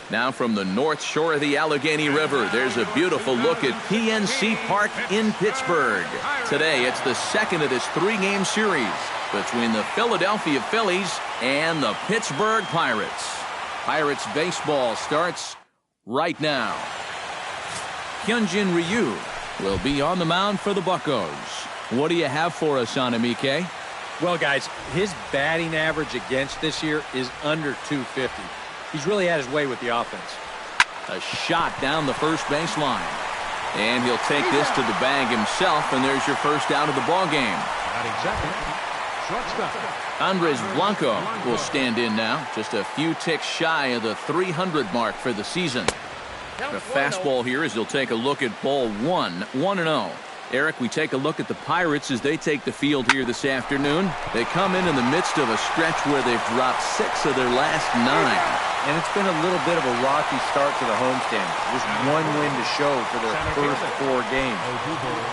Now from the north shore of the Allegheny River, there's a beautiful look at PNC Park in Pittsburgh. Today, it's the second of this three-game series between the Philadelphia Phillies and the Pittsburgh Pirates. Pirates baseball starts right now. Hyunjin Ryu will be on the mound for the Buccos. What do you have for us on him, EK? Well, guys, his batting average against this year is under 250. He's really had his way with the offense. A shot down the first baseline. And he'll take this to the bag himself, and there's your first out of the ball game. Andres Blanco will stand in now, just a few ticks shy of the 300 mark for the season. The fastball here as he'll take a look at ball 1-0. Eric, we take a look at the Pirates as they take the field here this afternoon. They come in the midst of a stretch where they've dropped 6 of their last 9. And it's been a little bit of a rocky start to the homestand. Just one win to show for their first 4 games.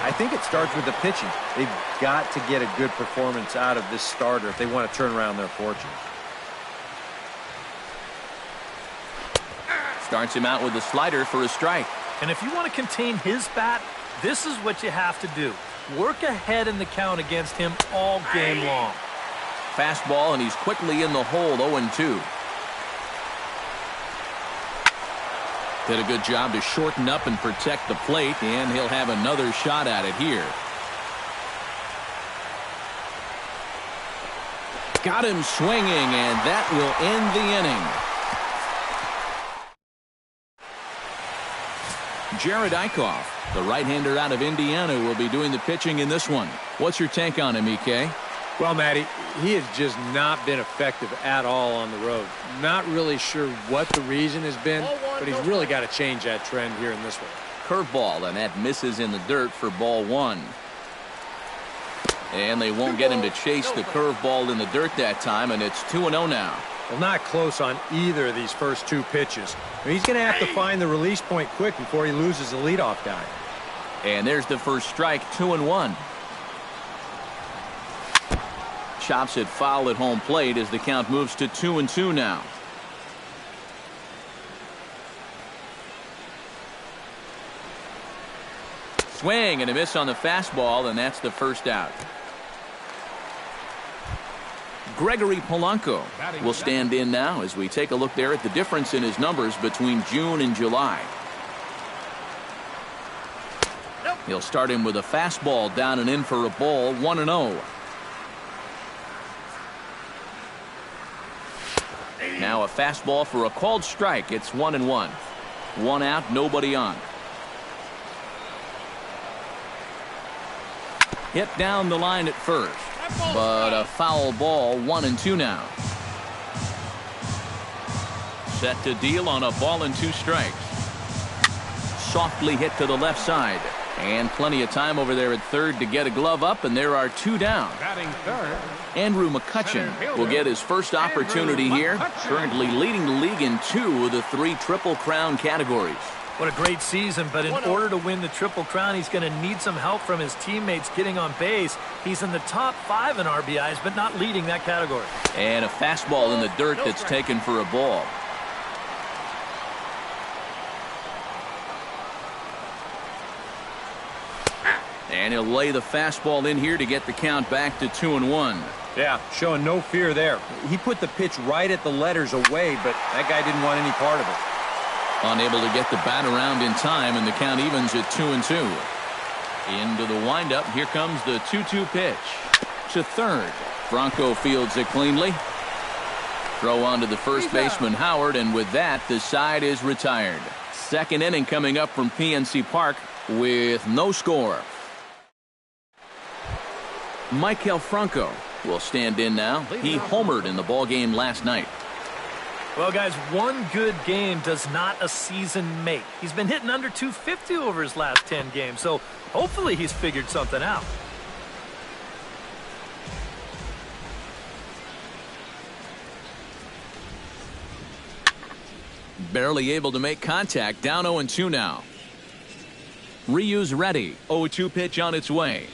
I think it starts with the pitching. They've got to get a good performance out of this starter if they want to turn around their fortunes. Starts him out with a slider for a strike. And if you want to contain his bat, this is what you have to do. Work ahead in the count against him all game long. Fastball, and he's quickly in the hole, 0-2. Did a good job to shorten up and protect the plate, and he'll have another shot at it here. Got him swinging, and that will end the inning. Jared Eichhoff, the right-hander out of Indiana, will be doing the pitching in this one. What's your take on him, EK? Well, Matty, he has just not been effective at all on the road. Not really sure what the reason has been, but he's really got to change that trend here in this one. Curveball, and that misses in the dirt for ball 1. And they won't get him to chase the curveball in the dirt that time, and it's 2-0 now. Well, not close on either of these first 2 pitches. I mean, he's going to have to find the release point quick before he loses the leadoff guy. And there's the first strike, 2-1. Chops it foul at home plate as the count moves to 2-2 now. Swing and a miss on the fastball, and that's the first out. Gregory Polanco will stand in now as we take a look there at the difference in his numbers between June and July. He'll start him with a fastball down and in for a ball, 1-0. Now a fastball for a called strike. It's 1-1. 1 out, nobody on. Hit down the line at first, but a foul ball, 1-2 now. Set to deal on a ball and 2 strikes. Softly hit to the left side. And plenty of time over there at third to get a glove up, and there are 2 down. Andrew McCutchen will get his first opportunity here, currently leading the league in 2 of the 3 Triple Crown categories. What a great season, but in order to win the Triple Crown, he's going to need some help from his teammates getting on base. He's in the top 5 in RBIs, but not leading that category. And a fastball in the dirt that's taken for a ball. And he'll lay the fastball in here to get the count back to 2-1. Yeah, showing no fear there. He put the pitch right at the letters away, but that guy didn't want any part of it. Unable to get the bat around in time, and the count evens at 2-2. Into the windup, here comes the 2-2 pitch. To third. Bronco fields it cleanly. Throw on to the first baseman, Howard, and with that, the side is retired. Second inning coming up from PNC Park with no score. Maikel Franco will stand in now. He homered in the ball game last night. Well, guys, one good game does not a season make. He's been hitting under 250 over his last 10 games, so hopefully he's figured something out. Barely able to make contact. Down 0-2 now. Ryu's ready. 0-2 pitch on its way.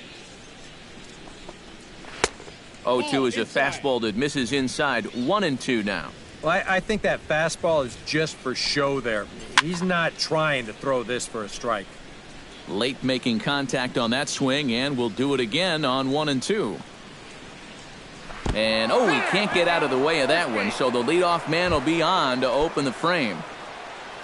0-2 is a fastball that misses inside. 1-2 now. Well, I think that fastball is just for show there. He's not trying to throw this for a strike. Late making contact on that swing, and will do it again on 1-2. And, oh, he can't get out of the way of that one, so the leadoff man will be on to open the frame.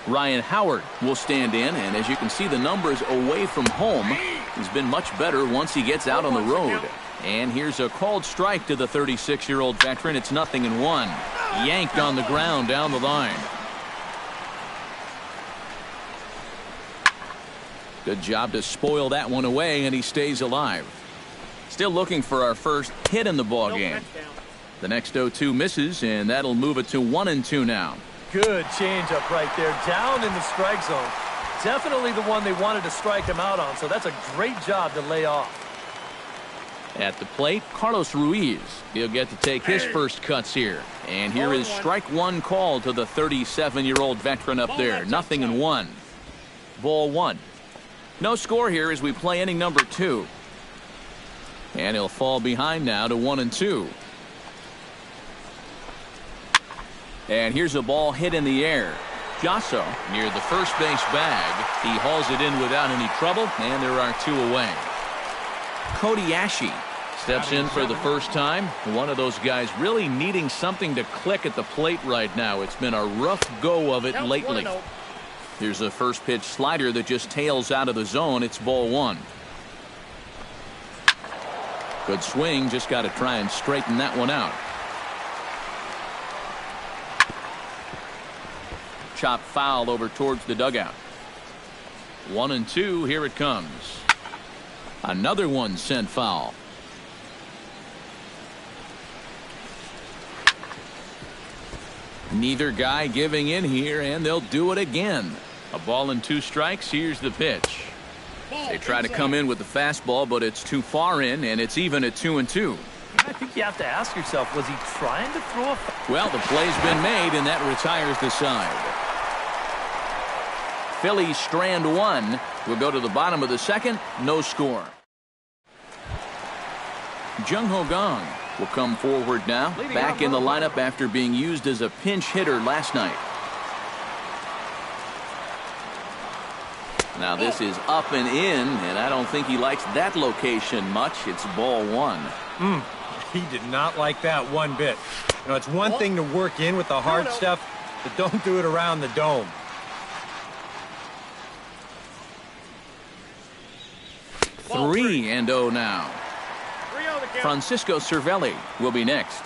Ryan Howard will stand in, and as you can see, the numbers away from home, he's been much better once he gets out on the road. And here's a called strike to the 36-year-old veteran. It's 0-1. Yanked on the ground down the line. Good job to spoil that one away, and he stays alive. Still looking for our first hit in the ball game. The next 0-2 misses, and that'll move it to 1-2 now. Good changeup right there, down in the strike zone. Definitely the one they wanted to strike him out on, so that's a great job to lay off. At the plate, Carlos Ruiz. He'll get to take his first cuts here. And here is strike one called to the 37-year-old veteran up there. 0-1. Ball one. No score here as we play inning number 2. And he'll fall behind now to 1-2. And here's a ball hit in the air. Jasso near the first base bag. He hauls it in without any trouble, and there are 2 away. Cody Ashe steps in for the first time. One of those guys really needing something to click at the plate right now. It's been a rough go of it lately. Here's a first pitch slider that just tails out of the zone. It's ball one. Good swing. Just got to try and straighten that one out. Chop foul over towards the dugout. 1-2. Here it comes. Another one sent foul. Neither guy giving in here, and they'll do it again. A ball and 2 strikes. Here's the pitch. They try to come in with the fastball, but it's too far in, and it's even at 2-2. I think you have to ask yourself, was he trying to throw a... Well, the play's been made, and that retires the side. Phillies strand one. We'll go to the bottom of the second. No score. Jung Ho Kang will come forward now, back in the lineup after being used as a pinch hitter last night. Now this is up and in, and I don't think he likes that location much. It's ball one. He did not like that one bit. You know, it's one thing to work in with the hard stuff, but don't do it around the dome. 3-0 now. Francisco Cervelli will be next.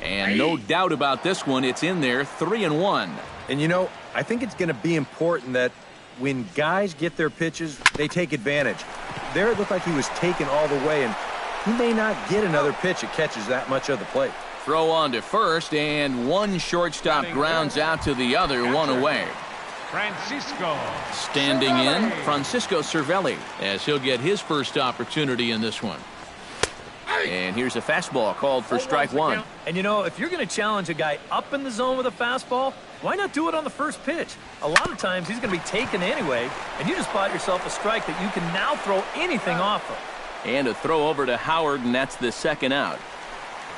And no doubt about this one, it's in there. 3-1. And you know, I think it's going to be important that when guys get their pitches, they take advantage. There it looked like he was taken all the way, and he may not get another pitch that catches that much of the plate. Throw on to first, and one shortstop grounds out to the other, one away. Francisco. Standing in, Francisco Cervelli, as he'll get his first opportunity in this one. And here's a fastball called for strike one. And you know, if you're going to challenge a guy up in the zone with a fastball, why not do it on the first pitch? A lot of times he's going to be taken anyway, and you just bought yourself a strike that you can now throw anything off of. And a throw over to Howard, and that's the second out.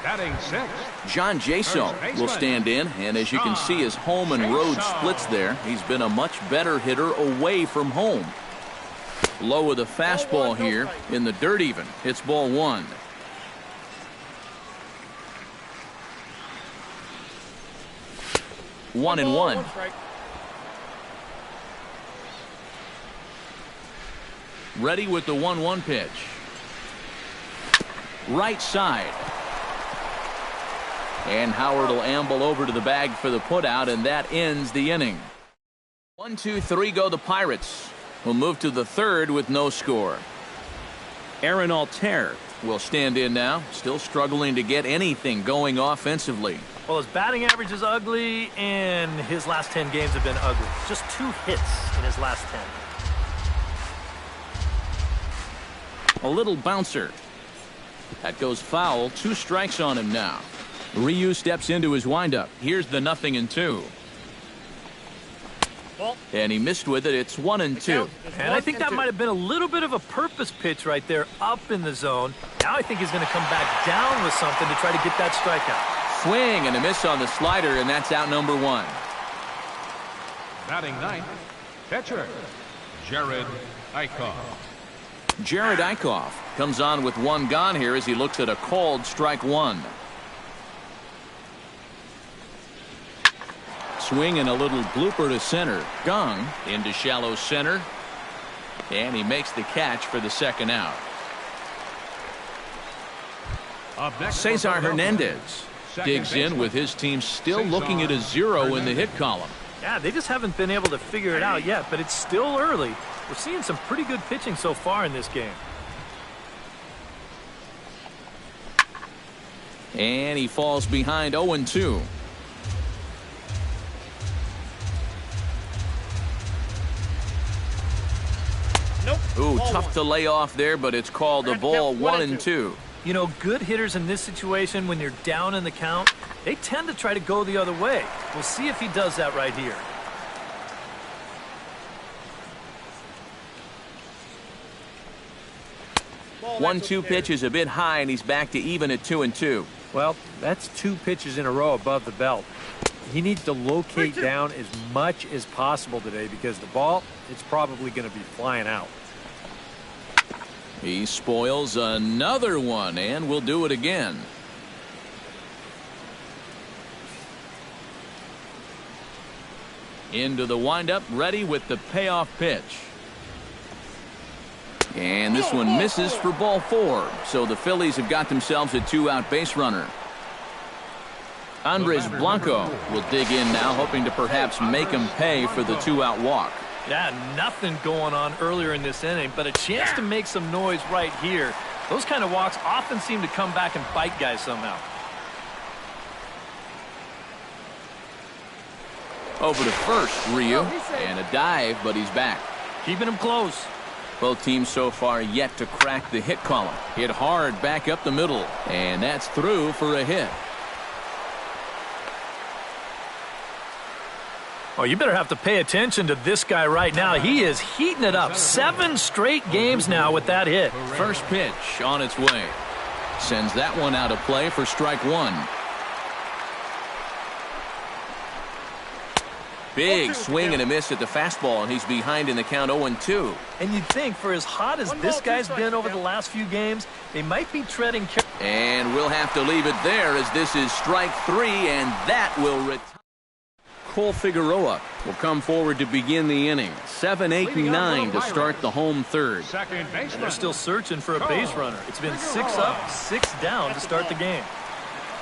Batting sixth. John Jaso will stand in, and as you can see, his home and road splits there. He's been a much better hitter away from home. Low with a fastball here in the dirt even. It's ball one. One and one. Ready with the 1-1 pitch. Right side. And Howard will amble over to the bag for the putout, and that ends the inning. 1, 2, 3 go the Pirates. We'll move to the third with no score. Aaron Altair will stand in now, still struggling to get anything going offensively. Well, his batting average is ugly, and his last 10 games have been ugly. Just 2 hits in his last 10. A little bouncer. That goes foul. 2 strikes on him now. Ryu steps into his windup. Here's the 0-2. And he missed with it. It's 1-2. And I think that might have been a little bit of a purpose pitch right there up in the zone. Now I think he's going to come back down with something to try to get that strikeout. Swing and a miss on the slider, and that's out number 1. Batting ninth, catcher, Jerad Eickhoff. Jerad Eickhoff comes on with 1 gone here as he looks at a called strike 1. Swing and a little blooper to center. Gong into shallow center. And he makes the catch for the second out. Cesar Hernandez digs in with his team still looking at a 0 in the hit column. Yeah, they just haven't been able to figure it out yet, but it's still early. We're seeing some pretty good pitching so far in this game. And he falls behind 0-2. Ooh, tough to lay off there, but it's called the ball. 1-2. You know, good hitters in this situation, when you're down in the count, they tend to try to go the other way. We'll see if he does that right here. One-two pitch is a bit high, and he's back to even at 2-2. Well, that's 2 pitches in a row above the belt. He needs to locate down as much as possible today because the ball, it's probably going to be flying out. He spoils another one, and will do it again. Into the windup, ready with the payoff pitch. And this one misses for ball 4. So the Phillies have got themselves a 2-out base runner. Andres Blanco will dig in now, hoping to perhaps make him pay for the 2-out walk. Yeah, nothing going on earlier in this inning, but a chance to make some noise right here. Those kind of walks often seem to come back and bite guys somehow. Over to first, Ryu, and a dive, but he's back. Keeping him close. Both teams so far yet to crack the hit column. Hit hard back up the middle, and that's through for a hit. Oh, you better have to pay attention to this guy right now. He is heating it up. 7 straight games now with that hit. First pitch on its way. Sends that one out of play for strike 1. Big swing and a miss at the fastball, and he's behind in the count 0-2. And you'd think for as hot as this guy's been over the last few games, they might be treading carefully. And we'll have to leave it there as this is strike 3, and that will retire. Cole Figueroa will come forward to begin the inning. 7, 8, and 9 to start the home third. They're still searching for a base runner. It's been 6 up, 6 down to start the game.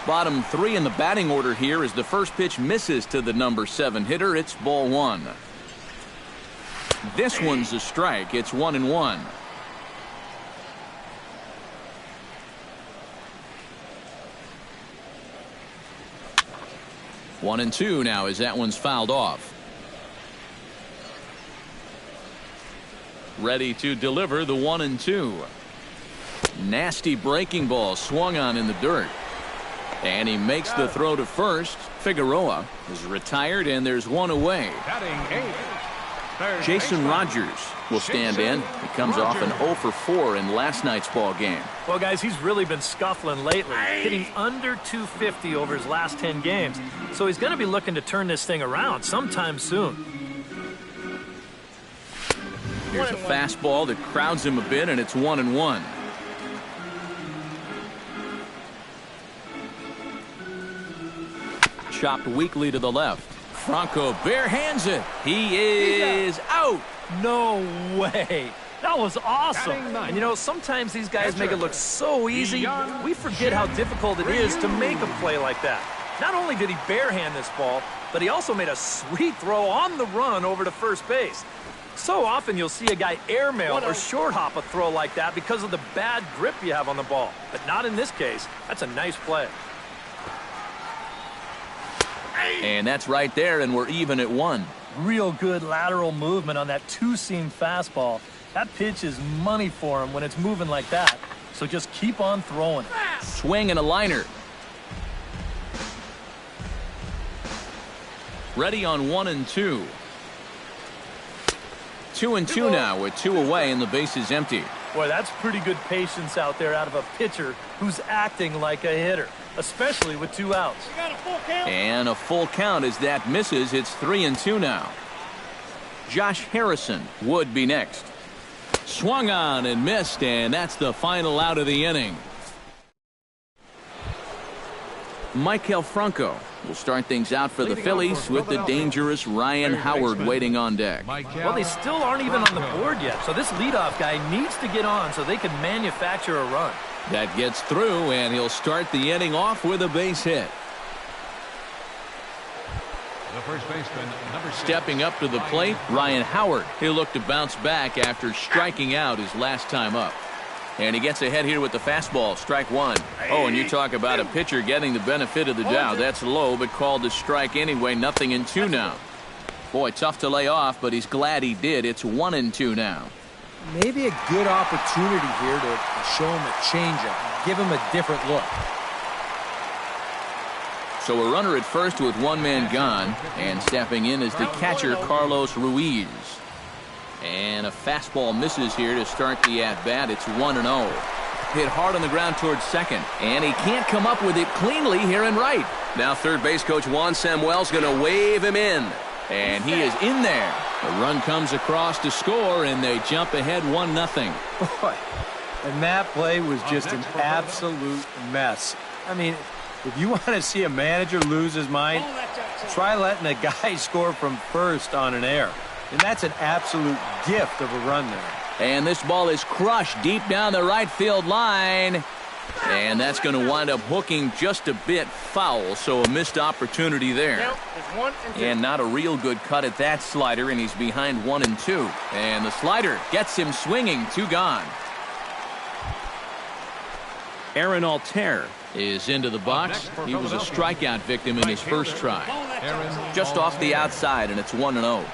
Bottom 3 in the batting order here as the first pitch misses to the number 7 hitter. It's ball 1. This one's a strike. It's 1-1. One and 2 now as that one's fouled off. Ready to deliver the 1-2. Nasty breaking ball swung on in the dirt. And he makes the throw to first. Figueroa is retired, and there's one away. Jason Rogers will stand in. He comes off an 0 for 4 in last night's ball game. Well, guys, he's really been scuffling lately, hitting under 250 over his last 10 games. So he's going to be looking to turn this thing around sometime soon. Here's a fastball that crowds him a bit, and it's 1-1. Chopped weakly to the left. Franco bare hands it. He is out. No way. That was awesome. And you know, sometimes these guys make it look so easy, we forget how difficult it is to make a play like that. Not only did he barehand this ball, but he also made a sweet throw on the run over to first base. So often you'll see a guy airmail or short hop a throw like that because of the bad grip you have on the ball. But not in this case. That's a nice play. And that's right there, and we're even at 1. Real good lateral movement on that two-seam fastball. That pitch is money for him when it's moving like that. So just keep on throwing it. Swing and a liner. Ready on 1 and 2. 2-2 now with 2 away and the base is empty. Boy, that's pretty good patience out there out of a pitcher who's acting like a hitter, especially with 2 outs. And a full count as that misses. It's 3-2 now. Josh Harrison would be next. Swung on and missed, and that's the final out of the inning. Maikel Franco will start things out for the Phillies with the dangerous Ryan Howard waiting on deck. Well, they still aren't even on the board yet, so this leadoff guy needs to get on so they can manufacture a run. That gets through, and he'll start the inning off with a base hit. The first baseman, number 6. Stepping up to the plate, Ryan Howard. He'll look to bounce back after striking out his last time up. And he gets ahead here with the fastball, strike 1. Oh, and you talk about a pitcher getting the benefit of the doubt. That's low, but called to strike anyway. 0-2 now. Boy, tough to lay off, but he's glad he did. It's 1-2 now. Maybe a good opportunity here to show him a changeup, give him a different look. So a runner at first with 1 man gone, and stepping in is the catcher Carlos Ruiz. And a fastball misses here to start the at-bat. It's 1-0. Hit hard on the ground towards second, and he can't come up with it cleanly here in right. Now third base coach Juan Samuel's going to wave him in, and he is in there. The run comes across to score, and they jump ahead 1-0. Boy, and that play was just an absolute mess. I mean, if you want to see a manager lose his mind, try letting a guy score from first on an error. And that's an absolute gift of a run there. And this ball is crushed deep down the right field line. And that's going to wind up hooking just a bit foul, so a missed opportunity there. And not a real good cut at that slider, and he's behind 1-2. And the slider gets him swinging, 2 gone. Aaron Altair is into the box. He was a strikeout victim in his first try. Just off the outside, and it's 1-0.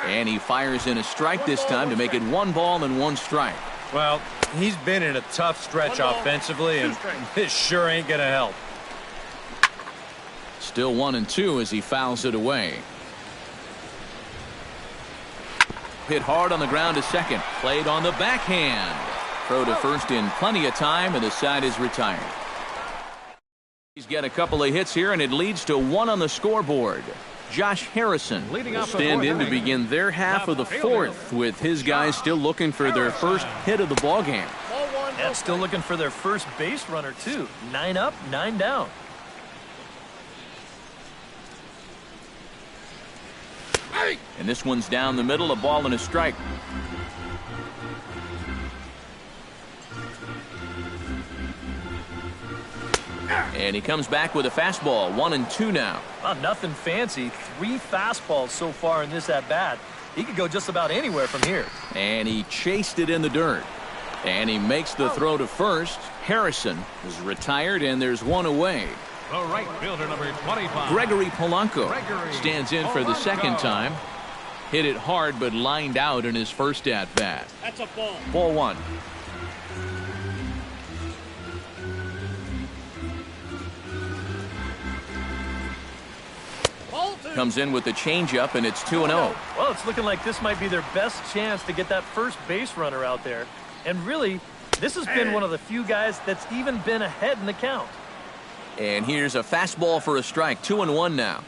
And he fires in a strike this time to make it 1 ball and 1 strike. Well, he's been in a tough stretch offensively, and this sure ain't going to help. Still 1-2 as he fouls it away. Hit hard on the ground to second. Played on the backhand. Throw to first in plenty of time, and the side is retired. He's got a couple of hits here, and it leads to 1 on the scoreboard. Josh Harrison will stand in to begin their half of the 4th, with his guys still looking for their first hit of the ballgame. And still looking for their first base runner, too. 9 up, 9 down. And this one's down the middle, a ball and a strike. And he comes back with a fastball, 1-2 now. Nothing fancy. 3 fastballs so far in this at-bat. He could go just about anywhere from here. And he chased it in the dirt. And he makes the throw to first. Harrison is retired, and there's 1 away. The right fielder, number 25. Gregory Polanco stands in for the second time. Hit it hard, but lined out in his first at-bat. That's a ball. Ball 1. Comes in with the changeup, and it's 2-0. Well, it's looking like this might be their best chance to get that first base runner out there. And really, this has been one of the few guys that's even been ahead in the count. And here's a fastball for a strike. 2-1 now.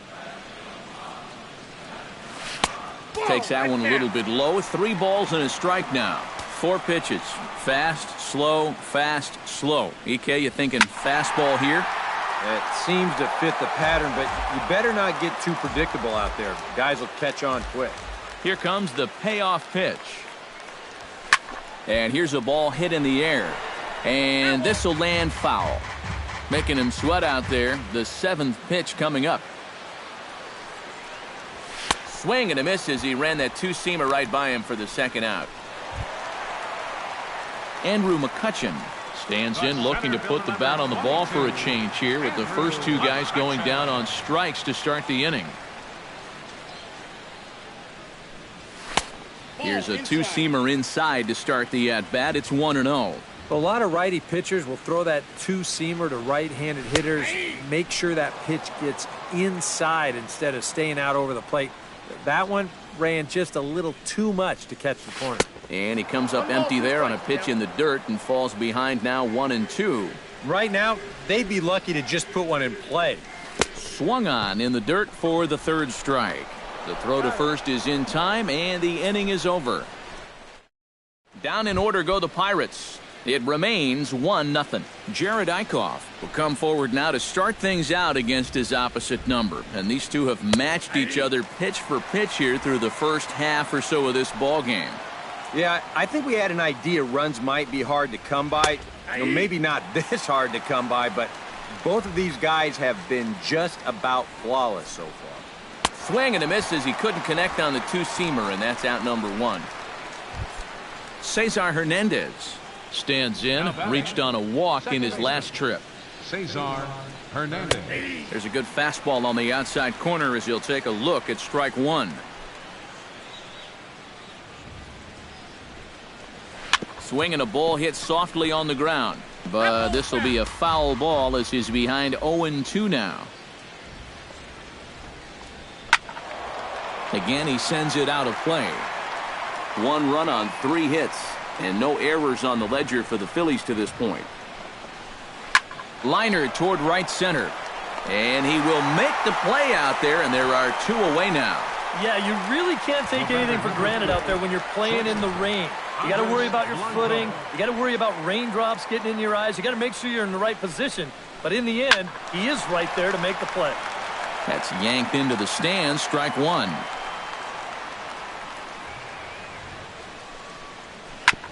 Takes that one a little bit low. 3 balls and a strike now. 4 pitches. Fast, slow, fast, slow. EK, you thinking fastball here? It seems to fit the pattern, but you better not get too predictable out there. Guys will catch on quick. Here comes the payoff pitch. And here's a ball hit in the air. And this will land foul. Making him sweat out there. The 7th pitch coming up. Swing and a miss as he ran that 2-seamer right by him for the 2nd out. Andrew McCutchen stands in, looking to put the bat on the ball for a change here, with the first 2 guys going down on strikes to start the inning. Here's a 2-seamer inside to start the at-bat. It's 1-0. A lot of righty pitchers will throw that 2-seamer to right-handed hitters. Make sure that pitch gets inside instead of staying out over the plate. That one ran just a little too much to catch the corner. And he comes up empty there on a pitch in the dirt and falls behind now 1-2. Right now, they'd be lucky to just put one in play. Swung on in the dirt for the third strike. The throw to first is in time, and the inning is over. Down in order go the Pirates. It remains 1-0. Jared Eichhoff will come forward now to start things out against his opposite number. And these two have matched each other pitch for pitch here through the first half or so of this ball game. Yeah, I think we had an idea runs might be hard to come by. Maybe not this hard to come by, but both of these guys have been just about flawless so far. Swing and a miss as he couldn't connect on the two-seamer, and that's out number one. Cesar Hernandez stands in, reached on a walk in his last trip. Cesar Hernandez. There's a good fastball on the outside corner as he'll take a look at strike one. Swing and a ball hit softly on the ground, but this will be a foul ball as he's behind 0-2 now. Again, he sends it out of play. 1 run on 3 hits, and no errors on the ledger for the Phillies to this point. Liner toward right center, and he will make the play out there, and there are 2 away now. Yeah, you really can't take anything for granted out there when you're playing in the rain. You got to worry about your footing. You got to worry about raindrops getting in your eyes. You got to make sure you're in the right position. But in the end, he is right there to make the play. That's yanked into the stands, strike one.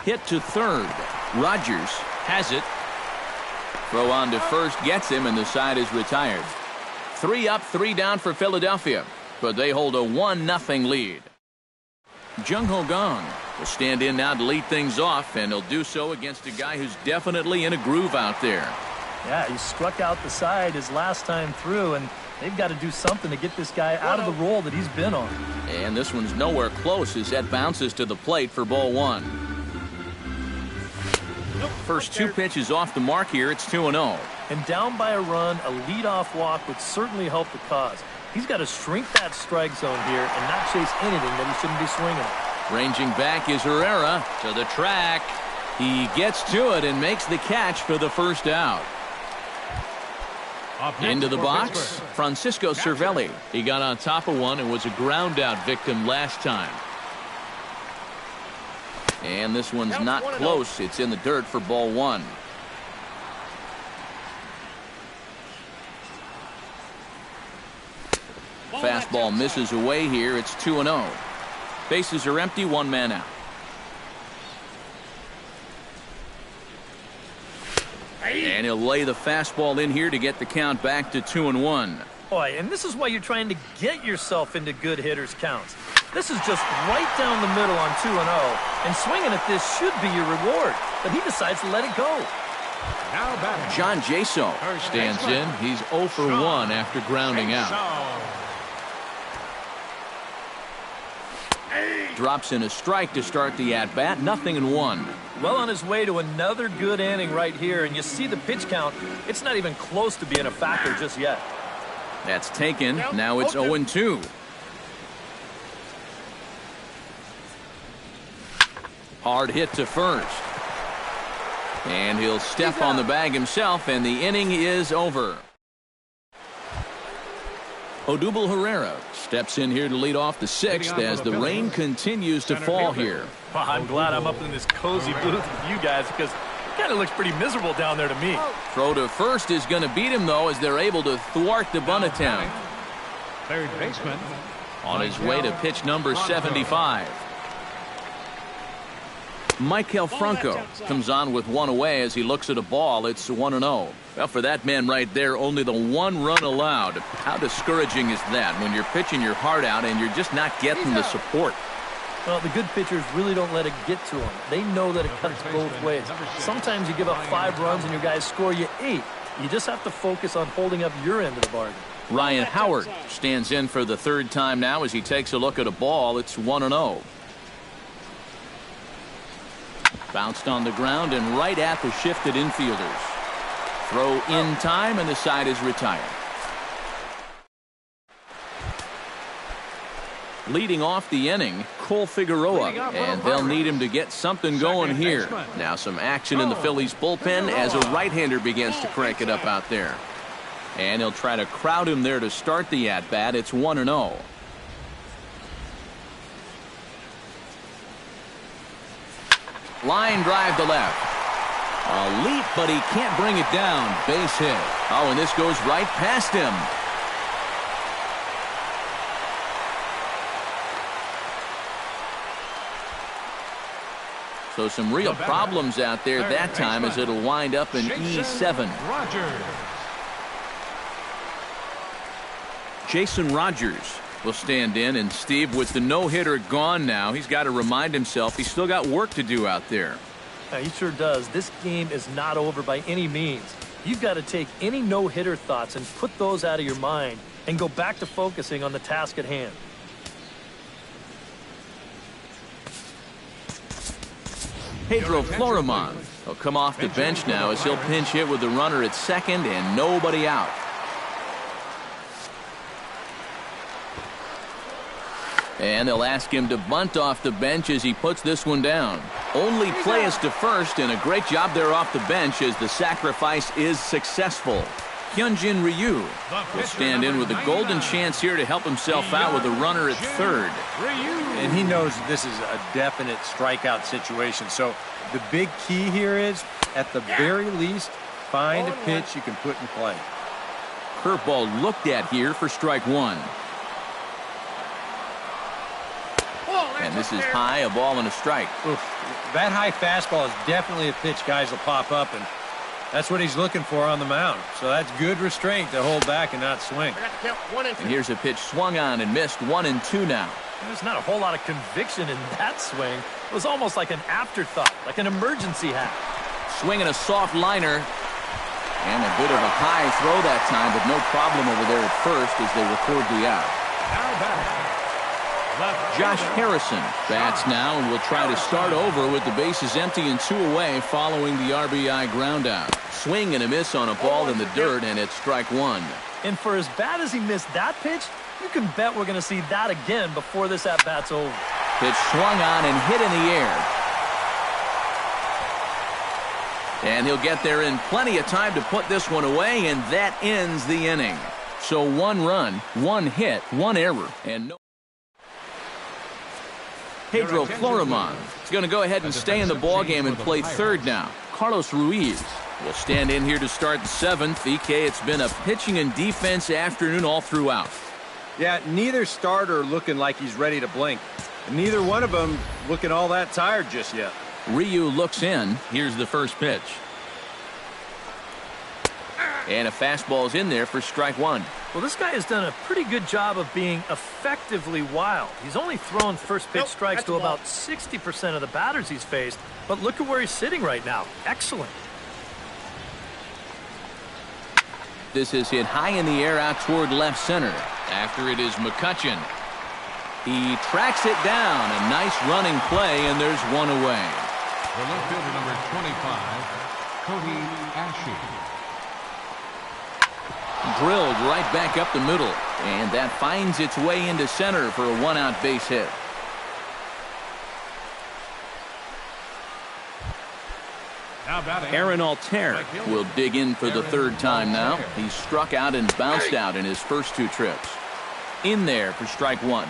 Hit to third. Rogers has it. Throw on to first gets him, and the side is retired. 3 up, 3 down for Philadelphia, but they hold a 1-0 lead. Jung Ho Kang will stand in now to lead things off, and he'll do so against a guy who's definitely in a groove out there. Yeah, he struck out the side his last time through, and they've got to do something to get this guy out of the role that he's been on. And this one's nowhere close as that bounces to the plate for ball one. First 2 pitches off the mark here. It's 2-0. And down by a run, a leadoff walk would certainly help the cause. He's got to shrink that strike zone here and not chase anything that he shouldn't be swinging at. Ranging back is Herrera to the track. He gets to it and makes the catch for the first out. Into the box, Francisco Cervelli. He got on top of one and was a ground out victim last time. And this one's not close. It's in the dirt for ball one. Fastball misses away here. It's 2-0. Bases are empty, 1 man out. And he'll lay the fastball in here to get the count back to 2-1. Boy, and this is why you're trying to get yourself into good hitters counts. This is just right down the middle on 2-0, and swinging at this should be your reward, but he decides to let it go. Now batting, John Jaso stands in. He's 0 for 1 after grounding out. Drops in a strike to start the at-bat. 0-1. Well on his way to another good inning right here, and you see the pitch count. It's not even close to being a factor just yet. That's taken. Now it's 0-2. Hard hit to first. And he'll step on the bag himself, and the inning is over. Odubel Herrera steps in here to lead off the 6th as the rain continues to fall here. Well, I'm glad I'm up in this cozy booth with you guys because it kind of looks pretty miserable down there to me. Throw to first is going to beat him, though, as they're able to thwart the bunt attempt. third baseman, On his way to pitch number 75. Maikel Franco comes on with 1 away as he looks at a ball. It's 1-0. Well, for that man right there, only the 1 run allowed. How discouraging is that when you're pitching your heart out and you're just not getting the support? Well, the good pitchers really don't let it get to them. They know that it cuts both ways. Sometimes you give up 5 runs and your guys score you 8. You just have to focus on holding up your end of the bargain. Ryan Howard stands in for the 3rd time now as he takes a look at a ball. It's 1-0. Bounced on the ground and right at the shifted infielders. Throw in time, and the side is retired. Leading off the inning, Cole Figueroa, and they'll need him to get something going here. Now some action in the Phillies bullpen as a right-hander begins to crank it up out there. And he'll try to crowd him there to start the at-bat. It's 1-0. Line drive to left. A leap, but he can't bring it down. Base hit. Oh, and this goes right past him. So some real problems out there that time as it'll wind up in E7. Jason Rogers will stand in, and Steve, with the no-hitter gone now, he's got to remind himself he's still got work to do out there. Yeah, he sure does. This game is not over by any means. You've got to take any no-hitter thoughts and put those out of your mind and go back to focusing on the task at hand. Pedro Florimon will come off the bench now as he'll pinch hit with the runner at second and nobody out. And they'll ask him to bunt off the bench as he puts this one down. Only play is to first, and a great job there off the bench as the sacrifice is successful. Hyunjin Ryu will stand in with a golden chance here to help himself out with a runner at third. And he knows this is a definite strikeout situation. So the big key here is, at the very least, find a pitch you can put in play. Curveball looked at here for strike one. And this is high, a ball and a strike. Oof. That high fastball is definitely a pitch guys will pop up, and that's what he's looking for on the mound. So that's good restraint to hold back and not swing. And here's a pitch swung on and missed, 1-2 now. There's not a whole lot of conviction in that swing. It was almost like an afterthought, like an emergency hat. Swinging a soft liner. And a bit of a high throw that time, but no problem over there at first as they record the out. Josh Harrison bats now and will try to start over with the bases empty and 2 away following the RBI ground out. Swing and a miss on a ball in the dirt, and it's strike one. And for as bad as he missed that pitch, you can bet we're going to see that again before this at-bat's over. Pitch swung on and hit in the air. And he'll get there in plenty of time to put this one away, and that ends the inning. So 1 run, 1 hit, 1 error, and no. Pedro Florimon is going to go ahead and stay in the ballgame and play third now. Carlos Ruiz will stand in here to start the 7th. EK, it's been a pitching and defense afternoon all throughout. Yeah, neither starter looking like he's ready to blink. And neither one of them looking all that tired just yet. Ryu looks in. Here's the first pitch. And a fastball's in there for strike one. Well, this guy has done a pretty good job of being effectively wild. He's only thrown first pitch strikes to about 60% of the batters he's faced. But look at where he's sitting right now. Excellent. This is hit high in the air out toward left center. After it is McCutchen. He tracks it down. A nice running play, and there's one away. The left fielder, number 25, Cody Ashe. Drilled right back up the middle, and that finds its way into center for a 1-out base hit. Aaron Altair will dig in for the 3rd time now. He's struck out and bounced out in his first 2 trips. In there for strike one.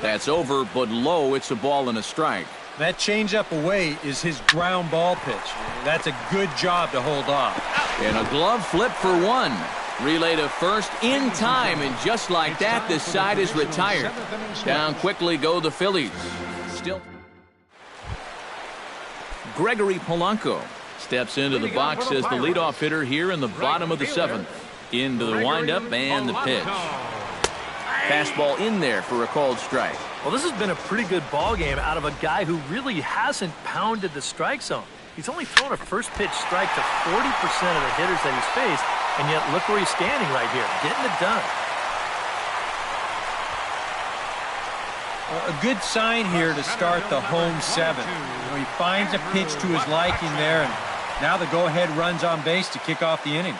That's over, but low. It's a ball and a strike. That changeup away is his ground ball pitch. That's a good job to hold off. And a glove flip for 1. Relay to first in time, and just like that, this side is retired. Down quickly go the Phillies. Still. Gregory Polanco steps into the box as the leadoff hitter here in the bottom of the 7th. Into the windup and the pitch. Fastball in there for a called strike. Well, this has been a pretty good ball game out of a guy who really hasn't pounded the strike zone. He's only thrown a first pitch strike to 40% of the hitters that he's faced, and yet look where he's standing right here, getting it done. A good sign here to start the home 7th. He finds a pitch to his liking there, and now the go-ahead runs on base to kick off the inning.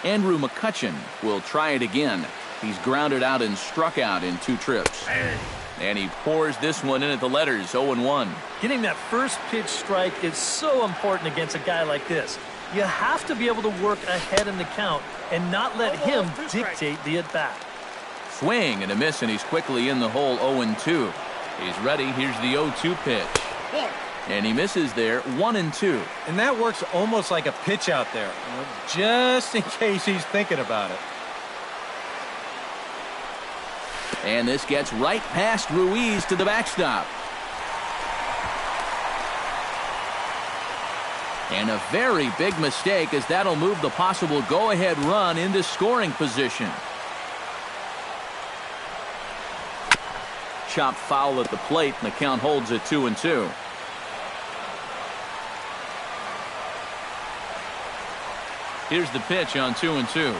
Andrew McCutchen will try it again. He's grounded out and struck out in 2 trips. And he pours this one in at the letters, 0-1. Getting that first pitch strike is so important against a guy like this. You have to be able to work ahead in the count and not let him dictate the at-bat. Swing and a miss, and he's quickly in the hole, 0-2. He's ready. Here's the 0-2 pitch. And he misses there, 1-2. And that works almost like a pitch out there, just in case he's thinking about it. And this gets right past Ruiz to the backstop. And a very big mistake, as that'll move the possible go-ahead run into scoring position. Chopped foul at the plate, and the count holds at 2-2. Here's the pitch on 2-2.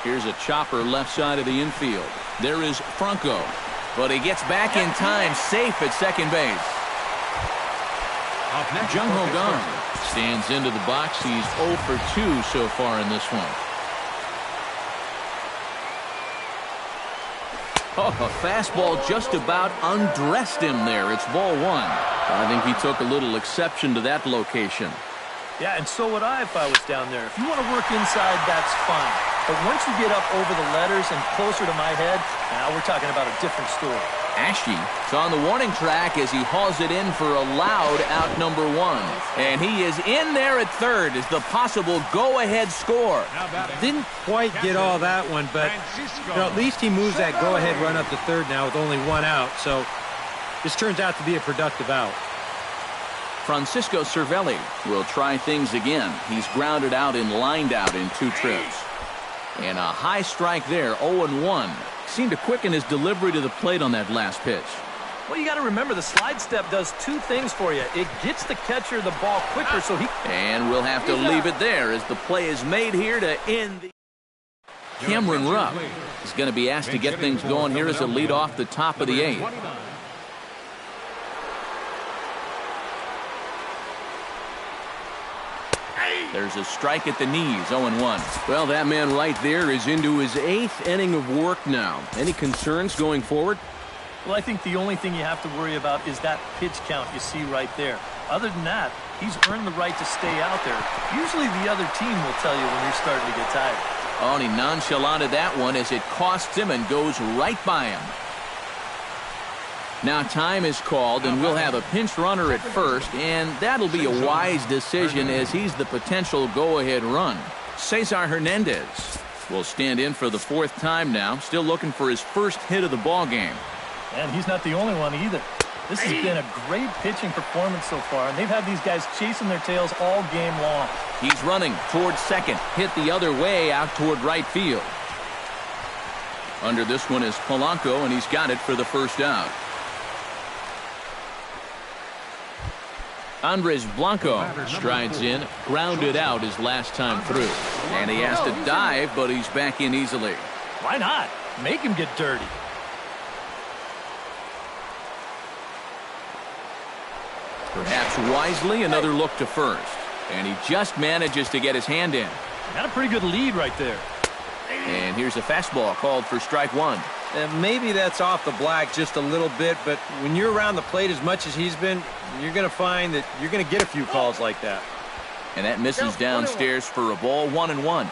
Here's a chopper left side of the infield. There is Franco, but he gets back in time, safe at second base. Jung Ho Kang stands into the box. He's 0 for 2 so far in this one. Oh, a fastball just about undressed him there. It's ball 1. I think he took a little exception to that location. Yeah, and so would I if I was down there. If you want to work inside, that's fine. But once you get up over the letters and closer to my head, now we're talking about a different story. Ashe is on the warning track as he hauls it in for a loud out number 1. And he is in there at third as the possible go-ahead score. Didn't quite get all that one, but at least he moves that go-ahead run up to third now with only 1 out. So this turns out to be a productive out. Francisco Cervelli will try things again. He's grounded out and lined out in 2 trips. And a high strike there, 0-1. Seemed to quicken his delivery to the plate on that last pitch. Well, you got to remember the slide step does 2 things for you. It gets the catcher the ball quicker, so he... And we'll have to leave it there as the play is made here to end the... Cameron Rupp is going to be asked to get things going here as a lead off the top of the 8th. There's a strike at the knees, 0-1. Well, that man right there is into his 8th inning of work now. Any concerns going forward? Well, I think the only thing you have to worry about is that pitch count you see right there. Other than that, he's earned the right to stay out there. Usually the other team will tell you when you're starting to get tired. Oh, and he nonchalanted that one as it costs him and goes right by him. Now time is called, and we'll have a pinch runner at first, and that'll be a wise decision as he's the potential go-ahead run. Cesar Hernandez will stand in for the 4th time now, still looking for his first hit of the ball game. And he's not the only one either. This has been a great pitching performance so far, and they've had these guys chasing their tails all game long. He's running towards second, hit the other way out toward right field. Under this one is Polanco, and he's got it for the first out. Andres Blanco strides in, grounded out his last time through. And he has to dive, but he's back in easily. Why not? Make him get dirty. Perhaps wisely, another look to first. And he just manages to get his hand in. Got a pretty good lead right there. And here's a fastball called for strike 1. And maybe that's off the black just a little bit, but when you're around the plate as much as he's been, you're going to find that you're going to get a few calls like that. And that misses downstairs for a ball, 1-1.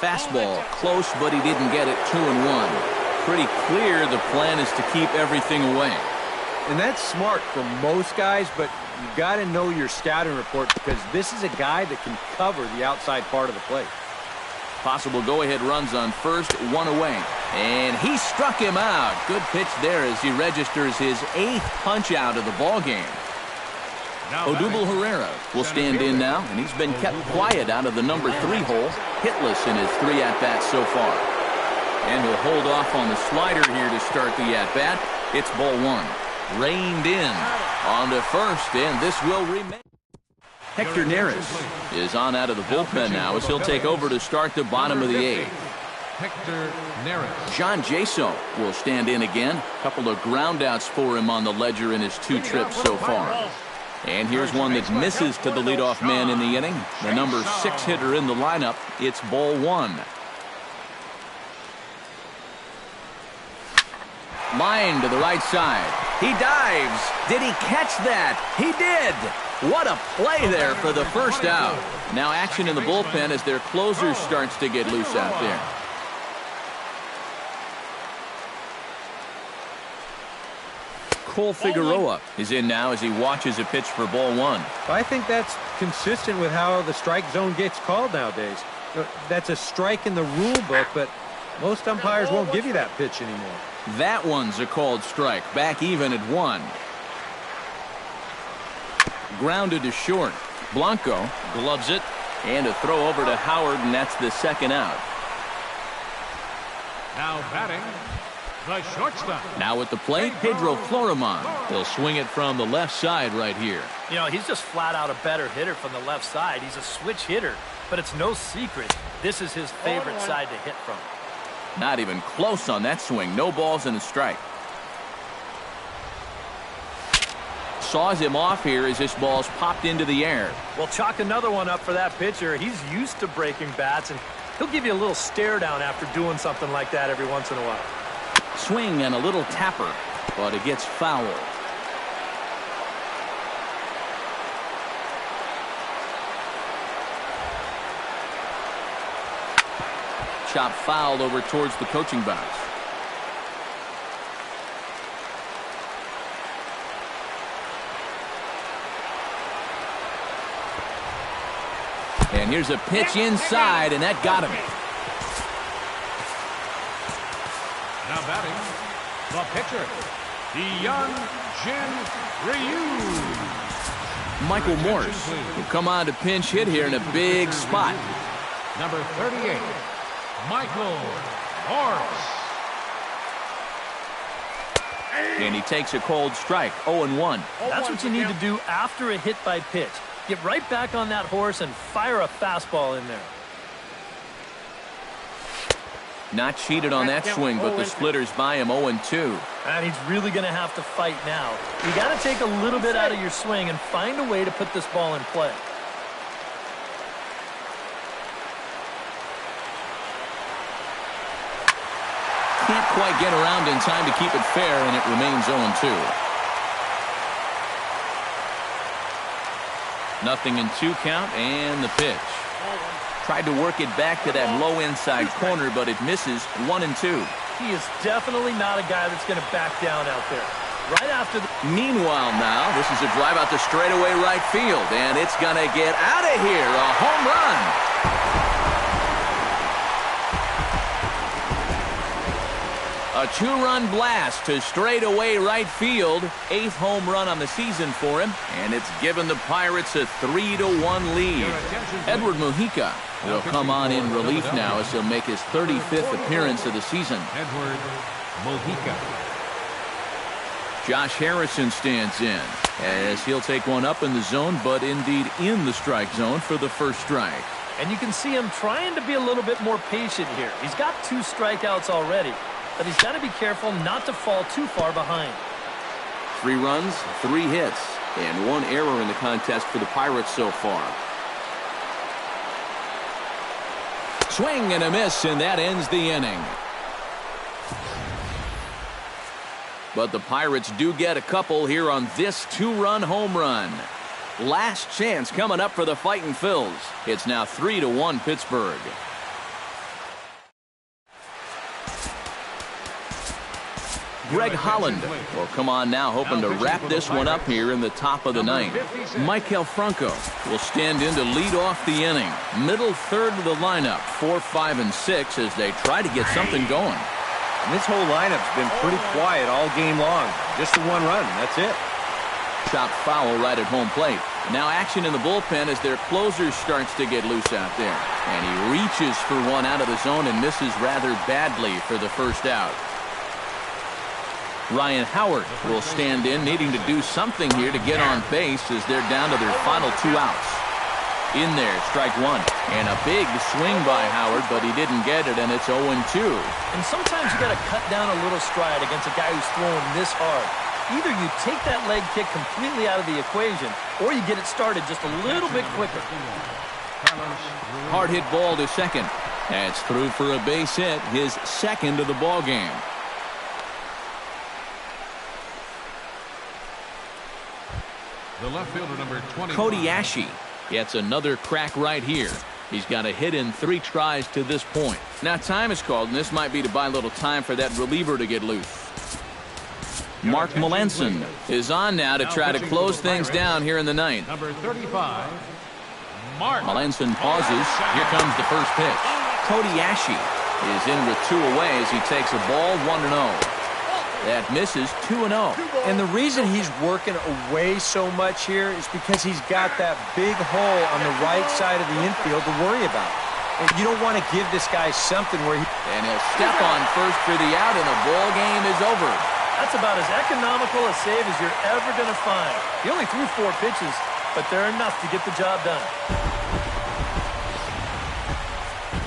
Fastball close, but he didn't get it, 2-1. Pretty clear the plan is to keep everything away. And that's smart for most guys, but you got to know your scouting report because this is a guy that can cover the outside part of the plate. Possible go-ahead runs on first, 1 away. And he struck him out. Good pitch there as he registers his 8th punch out of the ball game. Odubel Herrera will stand in now, and he's been kept quiet out of the number 3 hole, hitless in his 3 at-bats so far. And he'll hold off on the slider here to start the at-bat. It's ball 1. Reined in on to first, and this will remain. Hector Neris is on out of the bullpen now as he'll take over to start the bottom of the 8th. Hector Neris. John Jaso will stand in again. A couple of groundouts for him on the ledger in his 2 trips so far. And here's one that misses to the leadoff man in the inning. The number 6 hitter in the lineup. It's ball 1. Line to the right side. He dives. Did he catch that? He did. What a play there for the first out. Now action in the bullpen as their closer starts to get loose out there. Cole Figueroa is in now as he watches a pitch for ball 1. I think that's consistent with how the strike zone gets called nowadays. That's a strike in the rule book, but most umpires won't give you that pitch anymore. That one's a called strike. Back even at 1. Grounded to short. Blanco gloves it. And a throw over to Howard, and that's the second out. Now batting, the shortstop. Now at the plate, Pedro Florimon. He'll swing it from the left side right here. You know, he's just flat out a better hitter from the left side. He's a switch hitter, but it's no secret this is his favorite side to hit from. Not even close on that swing. No balls and a strike. Saws him off here as this ball's popped into the air. Well, chalk another one up for that pitcher. He's used to breaking bats, and he'll give you a little stare down after doing something like that every once in a while. Swing and a little tapper, but it gets foul. Chop fouled over towards the coaching box. And here's a pitch inside, and that got him. Now batting, the pitcher, Hyun Jin Ryu. Michael Morse will come on to pinch hit here in a big spot. Number 38, Michael Morse. And he takes a cold strike, 0-1. That's what you need to do after a hit by pitch. Get right back on that horse and fire a fastball in there. Not cheated on that swing, but the splitters by him 0-2. And he's really going to have to fight now. You got to take a little bit out of your swing and find a way to put this ball in play. Can't quite get around in time to keep it fair, and it remains 0-2. Nothing in 2 count, and the pitch. Tried to work it back to that low inside corner, but it misses. 1-2. He is definitely not a guy that's going to back down out there. Right after the... Meanwhile now, this is a drive out to straightaway right field, and it's going to get out of here. A home run. A 2-run blast to straightaway right field. 8th home run on the season for him, and it's given the Pirates a 3-1 lead. Edward Mujica will come on in relief now as he'll make his 35th appearance of the season. Edward Mujica. Josh Harrison stands in as he'll take one up in the zone, but indeed in the strike zone for the first strike. And you can see him trying to be a little bit more patient here. He's got 2 strikeouts already, but he's got to be careful not to fall too far behind. 3 runs, 3 hits, and 1 error in the contest for the Pirates so far. Swing and a miss, and that ends the inning. But the Pirates do get a couple here on this 2-run home run. Last chance coming up for the Fightin' Phils. It's now 3-1 Pittsburgh. Greg Holland will come on now, hoping to wrap this one up here in the top of the 9th. Maikel Franco will stand in to lead off the inning. Middle third of the lineup, 4, 5, and 6 as they try to get something going. And this whole lineup's been pretty quiet all game long. Just the 1 run, that's it. Chopped foul right at home plate. Now action in the bullpen as their closer starts to get loose out there. And he reaches for one out of the zone and misses rather badly for the first out. Ryan Howard will stand in, needing to do something here to get on base as they're down to their final 2 outs. In there, strike 1. And a big swing by Howard, but he didn't get it, and it's 0-2. And sometimes you got to cut down a little stride against a guy who's throwing this hard. Either you take that leg kick completely out of the equation, or you get it started just a little bit quicker. Hard hit ball to second. That's through for a base hit, his second of the ball game. The left fielder, number 20. Cody Asche gets another crack right here. He's got a hit in 3 tries to this point. Now time is called, and this might be to buy a little time for that reliever to get loose. Mark Melanson is on now to try to close things down here in the ninth. Number 35, Mark. Melanson pauses. Here comes the first pitch. Cody Asche is in with 2 away as he takes a ball 1-0. That misses 2-0. And the reason he's working away so much here is because he's got that big hole on the right side of the infield to worry about. And you don't want to give this guy something where he... And he'll step on first for the out, and the ball game is over. That's about as economical a save as you're ever going to find. He only threw 4 pitches, but they're enough to get the job done.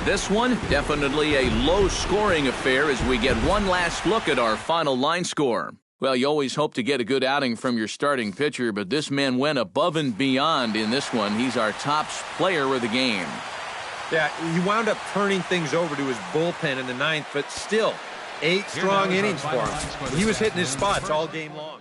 This one, definitely a low-scoring affair as we get one last look at our final line score. Well, you always hope to get a good outing from your starting pitcher, but this man went above and beyond in this one. He's our top player of the game. Yeah, he wound up turning things over to his bullpen in the ninth, but still, 8 strong innings for him. He was hitting his spots all game long.